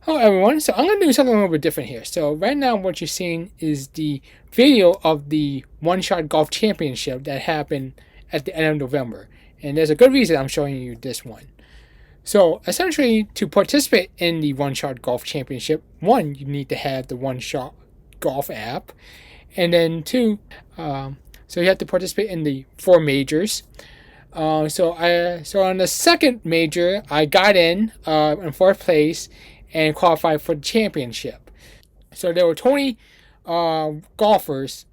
Hello everyone, so I'm going to do something a little bit different here. So right now what you're seeing is the video of the OneShot Golf Championship that happened at the end of November. And there's a good reason I'm showing you this one. So essentially, to participate in the OneShot Golf Championship, one, you need to have the OneShot Golf app. And then two, so you have to participate in the 4 majors. So on the second major, I got in 4th place and qualified for the championship. So there were 20 golfers,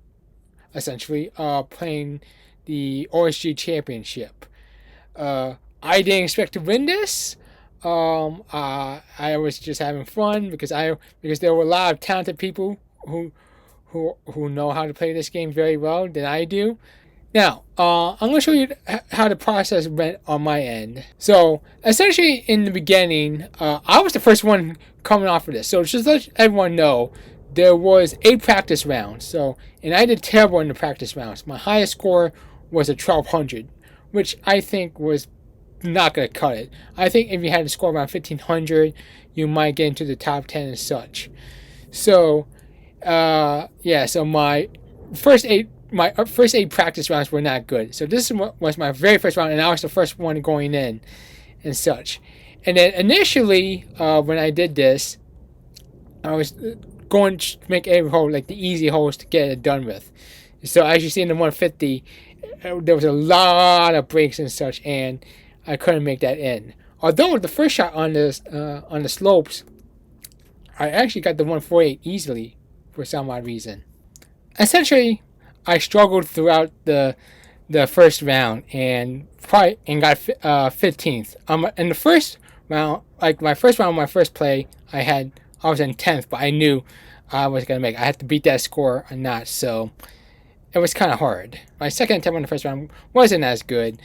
essentially, playing the OSG championship. I didn't expect to win this. I was just having fun because there were a lot of talented people who know how to play this game very well than I do. Now, I'm going to show you how the process went on my end. So, essentially, in the beginning, I was the first one coming off of this. So, just to let everyone know, there was 8 practice rounds. So, and I did terrible in the practice rounds. My highest score was a 1200, which I think was not going to cut it. I think if you had a score around 1500, you might get into the top 10 and such. So, so my first 8 practice rounds were not good. So this was my very first round, and I was the first one going in and such. And then initially, when I did this, I was going to make every hole like the easy holes to get it done with. So as you see in the 150, there was a lot of breaks and such, and I couldn't make that in. Although the first shot on the slopes, I actually got the 148 easily for some odd reason. Essentially, I struggled throughout the first round and got 15th. In the first round, like my first play, I was in 10th, but I knew I was gonna make it. I had to beat that score or not, so it was kind of hard. My second attempt on the first round wasn't as good.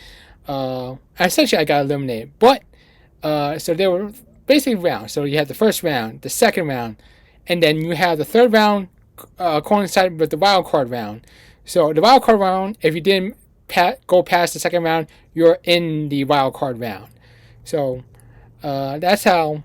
Essentially, I got eliminated. But so there were basically rounds. So you had the first round, the second round, and then you have the third round coincide with the wild card round. So the wild card round, if you didn't go past the second round, you're in the wild card round. So that's how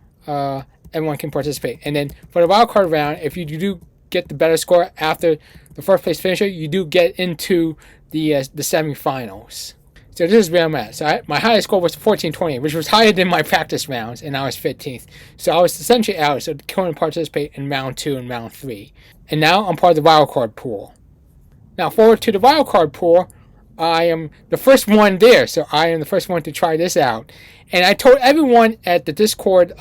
everyone can participate. And then for the wild card round, if you do get the better score after the first place finisher, you do get into the semifinals. So this is where I'm at. So my highest score was 1420, which was higher than my practice rounds, and I was 15th. So I was essentially out. So I couldn't participate in round 2 and round 3. And now I'm part of the wildcard pool. Now forward to the wildcard pool, I am the first one there. So I am the first one to try this out. And I told everyone at the Discord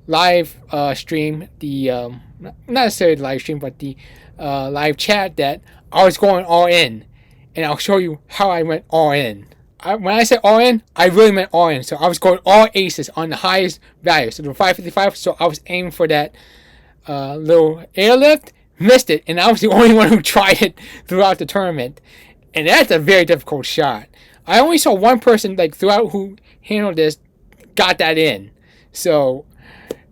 live stream, not necessarily the live stream, but the live chat, that I was going all in. And I'll show you how I went all in. When I say all in, I really meant all in. So I was going all aces on the highest value. So the 555, so I was aiming for that little airlift, missed it, and I was the only one who tried it throughout the tournament. And that's a very difficult shot. I only saw one person throughout who handled this got that in. So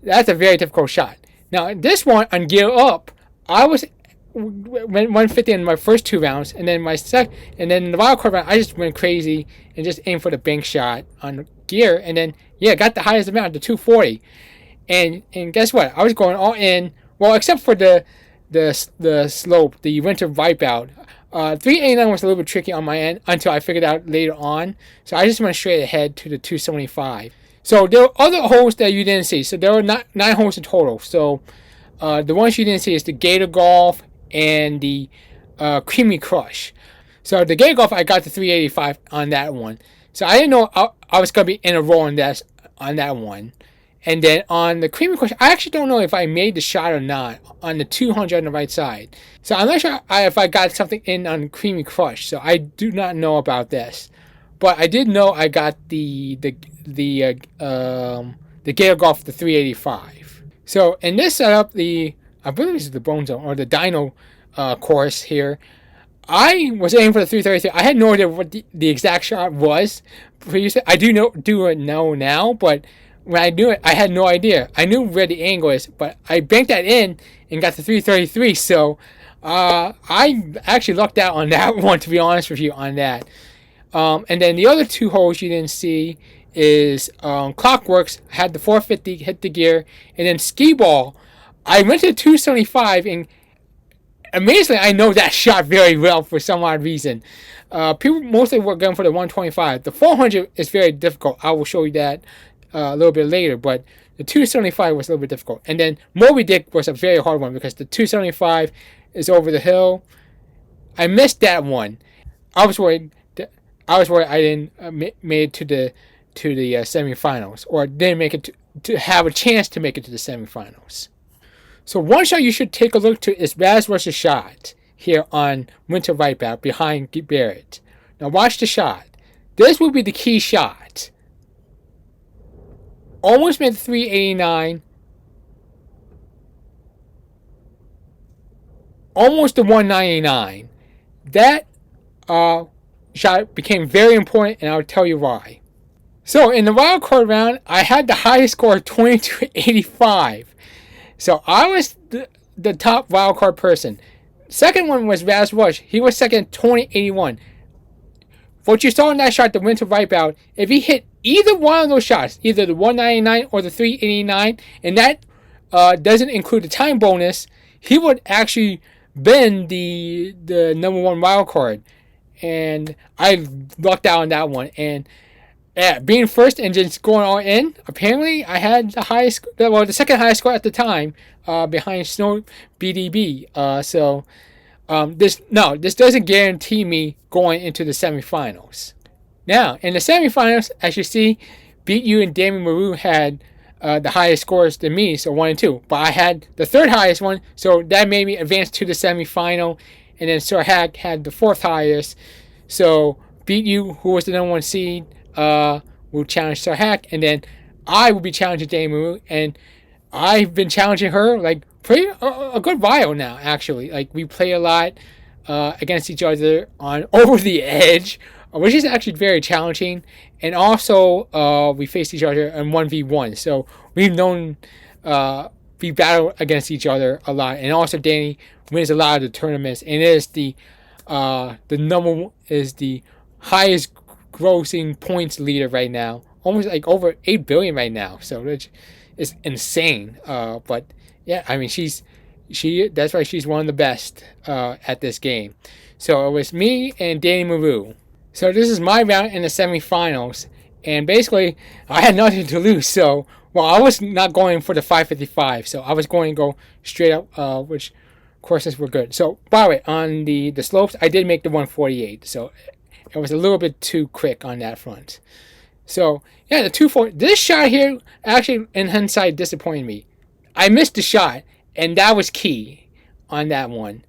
that's a very difficult shot. Now this one on gear up, I went 150 in my first 2 rounds, and then and then the wild card round, I just went crazy and just aimed for the bank shot on the gear, and then got the highest amount, the 240. And guess what? I was going all in. Well, except for the slope, the winter wipeout. 389 was a little bit tricky on my end until I figured out later on. So I just went straight ahead to the 275. So there were other holes that you didn't see. So there were 9 holes in total. So the ones you didn't see is the Gator Golf and the Creamy Crush. So the Gator Golf, I got the 385 on that one. So I didn't know I was going to be in a roll on that one. And then on the Creamy Crush, I actually don't know if I made the shot or not on the 200 on the right side. So I'm not sure if I got something in on Creamy Crush. So I do not know about this. But I did know I got the Gator Golf, the 385. So in this setup, I believe this is the Bone Zone or the Dino course here. I was aiming for the 333. I had no idea what the exact shot was previously. I do know now, but when I do it, I had no idea. I knew where the angle is, but I banked that in and got the 333. So I actually lucked out on that one, to be honest with you, on that. And then the other 2 holes you didn't see is Clockworks. I had the 450 hit the gear, and then Skee Ball. I went to 275, and amazingly, I know that shot very well for some odd reason. People mostly were going for the 125. The 400 is very difficult. I will show you that a little bit later, but the 275 was a little bit difficult. And then Moby Dick was a very hard one because the 275 is over the hill. I missed that one. I was worried I didn't made it to the semifinals, or didn't make it to have a chance to make it to the semifinals. So one shot you should take a look to is Raz versus Shot here on Winter Wipeout behind Barrett. Now watch the shot. This will be the key shot. Almost made 389. Almost the 199. That shot became very important, and I'll tell you why. So in the wild card round, I had the highest score of 2285. So I was the top wild card person. Second one was Raz Rush. He was second, 2081. What you saw in that shot, the Winter Wipeout, if he hit either one of those shots, either the 199 or the 389, and that doesn't include the time bonus, he would actually been the number one wild card. And I lucked out on that one. And being first and just going all in, apparently I had the second highest score at the time, behind Snow BDB. This doesn't guarantee me going into the semifinals. Now, in the semifinals, as you see, Beat You and Damien Maru had the highest scores than me, so 1 and 2. But I had the third highest one, so that made me advance to the semifinal. And then Sir Hack had the fourth highest. So Beat You, who was the number one seed, will challenge Sir Hack, and then I will be challenging Damien Maru, and I've been challenging her like pretty a good while now, actually. Like, we play a lot against each other on Over the Edge, which is actually very challenging. And also, we faced each other in 1v1. So we've known we battle against each other a lot. And also, Danny wins a lot of the tournaments, and is the highest grossing points leader right now, almost like over 8 billion right now. So it's insane. But yeah, I mean, that's why she's one of the best at this game. So it was me and Danny Maru. So this is my round in the semifinals, and basically I had nothing to lose. So, well, I was not going for the 555, so I was going to go straight up, which courses were good. So, by the way, on the slopes, I did make the 148. So it was a little bit too quick on that front. So yeah, the 240. This shot here actually, in hindsight, disappointed me. I missed the shot, and that was key on that one.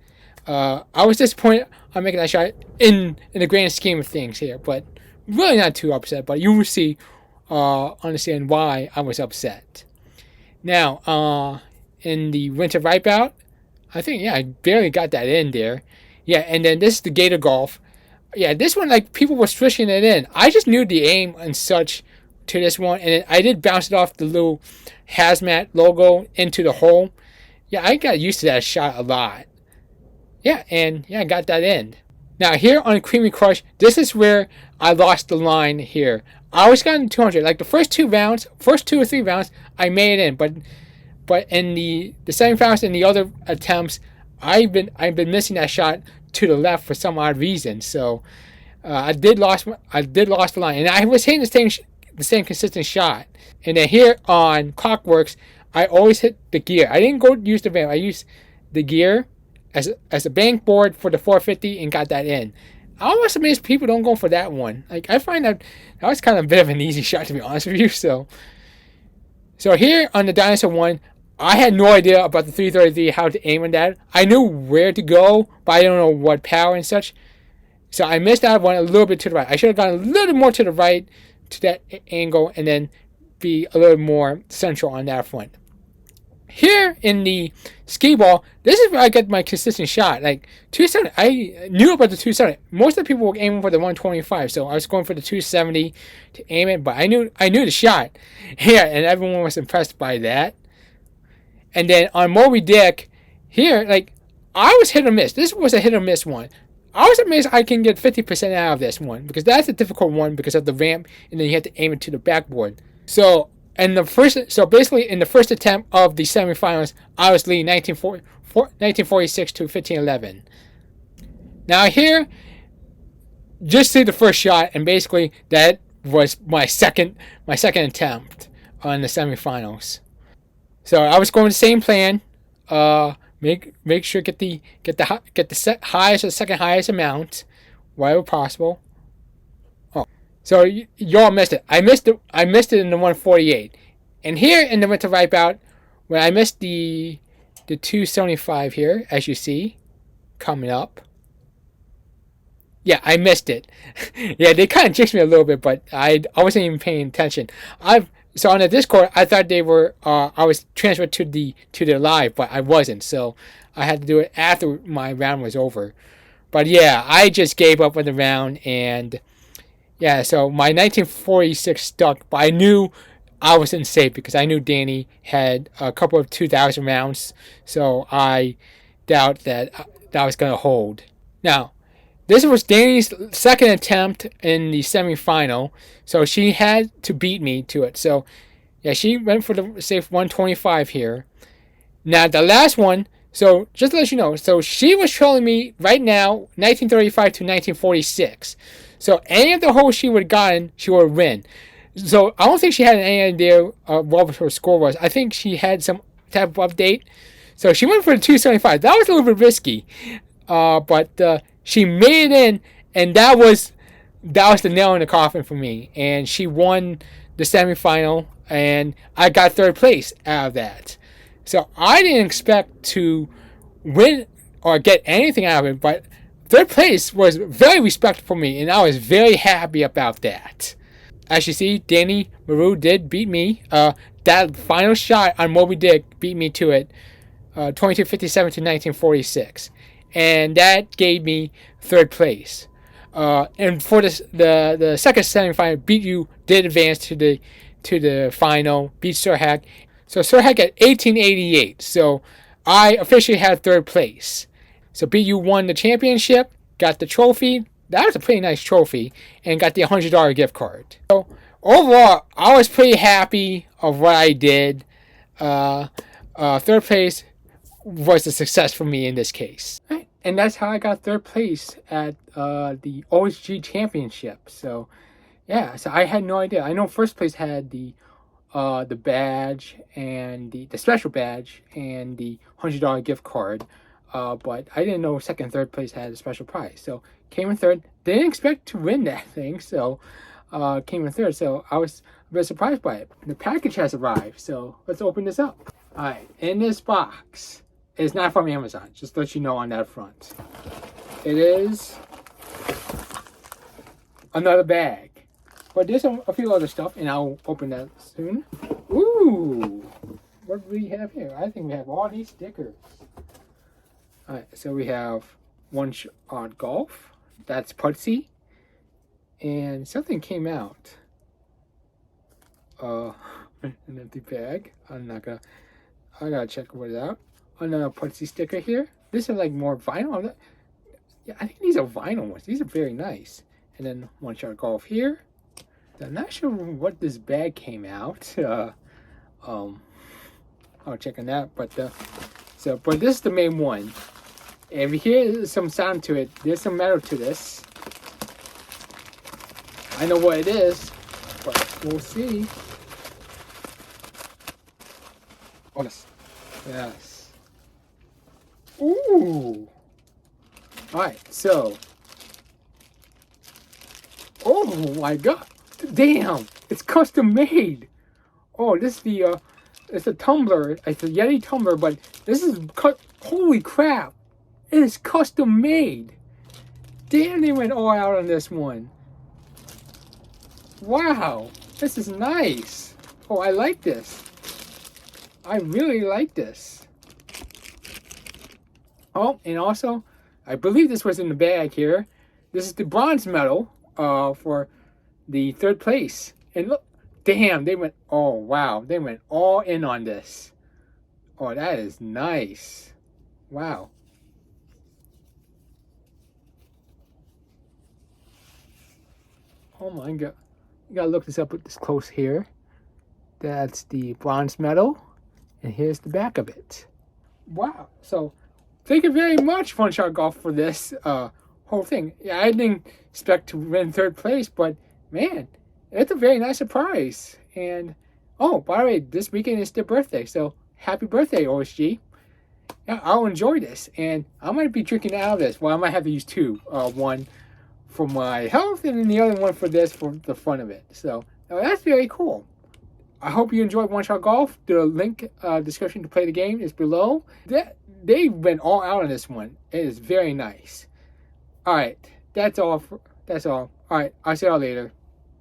I was disappointed on making that shot in the grand scheme of things here, but really not too upset. But you will see, understand why I was upset. Now, in the Winter Wipeout, I think, yeah, I barely got that in there. Yeah, and then this is the Gator Golf. Yeah, this one, like, people were swishing it in. I just knew the aim and such to this one, and then I did bounce it off the little hazmat logo into the hole. Yeah, I got used to that shot a lot. Yeah, and yeah, I got that in. Now here on Creamy Crush, this is where I lost the line here. I was gotten 200. Like, the first 2 or 3 rounds, I made it in, but in the semifinals and the other attempts, I've been missing that shot to the left for some odd reason. So I did lost the line, and I was hitting the same consistent shot. And then here on Clockworks, I always hit the gear. I didn't go use the van. I used the gear as a bank board for the 450 and got that in. I almost amazed people don't go for that one. Like, I find that was kind of a bit of an easy shot, to be honest with you. So here on the Dinosaur one, I had no idea about the 333, how to aim on that. I knew where to go, but I don't know what power and such. So I missed that one a little bit to the right. I should have gone a little more to the right to that angle, and then be a little more central on that front. Here in the skee ball, this is where I get my consistent shot. Like, 270, I knew about the 270. Most of the people were aiming for the 125, so I was going for the 270 to aim it, but I knew the shot. Yeah, and everyone was impressed by that. And then on Moby Dick, here, like, I was hit or miss. This was a hit or miss one. I was amazed I can get 50% out of this one, because that's a difficult one because of the ramp, and then you have to aim it to the backboard. So basically in the first attempt of the semifinals, I was leading 1946 to 1511. Now here, just see the first shot, and basically that was my second attempt on the semifinals. So I was going the same plan. Make sure get the highest or second highest amount, wherever possible. Oh, so y'all missed it. I missed it in the 148, and here in the winter wipeout, when I missed the 275 here, as you see, coming up. Yeah, I missed it. Yeah, they kind of jinxed me a little bit, but I wasn't even paying attention. So on the Discord, I thought they were I was transferred to the live, but I wasn't. So I had to do it after my round was over. But yeah, I just gave up on the round, and yeah, so my 1946 stuck, but I knew I wasn't safe because I knew Danny had a couple of 2,000 rounds, so I doubt that was going to hold. Now, this was Danny's second attempt in the semifinal, so she had to beat me to it. So, yeah, she went for the safe 125 here. Now, the last one, so just to let you know, so she was trailing me right now, 1935 to 1946. So, any of the holes she would have gotten, she would win. So, I don't think she had any idea of what her score was. I think she had some type of update. So, she went for the 275. That was a little bit risky. But she made it in, and that was the nail in the coffin for me. And she won the semifinal, and I got third place out of that. So I didn't expect to win or get anything out of it, but third place was very respectful for me, and I was very happy about that. As you see, Danny Maru did beat me. That final shot on Moby Dick beat me to it, 2257 to 1946. And that gave me third place. And for the second semifinal, Beat You did advance to the final, beat Sir Hack. So Sir Hack at 1888. So I officially had third place. So Beat You won the championship, got the trophy. That was a pretty nice trophy, and got the $100 gift card. So overall, I was pretty happy of what I did. Third place was a success for me in this case. Right. And that's how I got third place at the OSG Championship. So, yeah, so I had no idea. I know first place had the badge and the special badge and the $100 gift card, but I didn't know second and third place had a special prize. So, came in third. Didn't expect to win that thing, so came in third. So, I was a bit surprised by it. The package has arrived, so let's open this up. All right, in this box. It's not from Amazon, just to let you know on that front. It is another bag. But there's a few other stuff, and I'll open that soon. Ooh! What do we have here? I think we have all these stickers. Alright, so we have OneShot Golf. That's Putsy. And something came out. An empty bag. I gotta check what it's out. Another Putsy sticker here. This is like more vinyl. Yeah, I think these are vinyl ones. These are very nice. And then OneShot Golf here. I'm not sure what this bag came out. I'll check on that. But this is the main one. If you hear some sound to it, there's some metal to this. I know what it is, but we'll see. Oh, yes. Ooh. Alright, so. Oh my god. Damn. It's custom made. Oh, this is it's a tumbler. It's a Yeti tumbler, but this is holy crap. It is custom made. Damn, they went all out on this one. Wow. This is nice. Oh, I like this. I really like this. Oh, and also, I believe this was in the bag here. This is the bronze medal for the third place. And look, damn, they went, oh wow, they went all in on this. Oh, that is nice. Wow. Oh my god. You gotta look this up this close here. That's the bronze medal. And here's the back of it. Wow. So thank you very much, OneShot Golf, for this whole thing. Yeah, I didn't expect to win third place, but man, it's a very nice surprise. And oh, by the way, this weekend is their birthday, so happy birthday, OSG. Yeah, I'll enjoy this, and I might be drinking out of this. Well, I might have to use two. One for my health, and then the other one for this, for the fun of it. So that's very cool. I hope you enjoyed OneShot Golf. The link description to play the game is below. They went all out on this one. It is very nice. All right, that's all. All right, I'll see y'all later.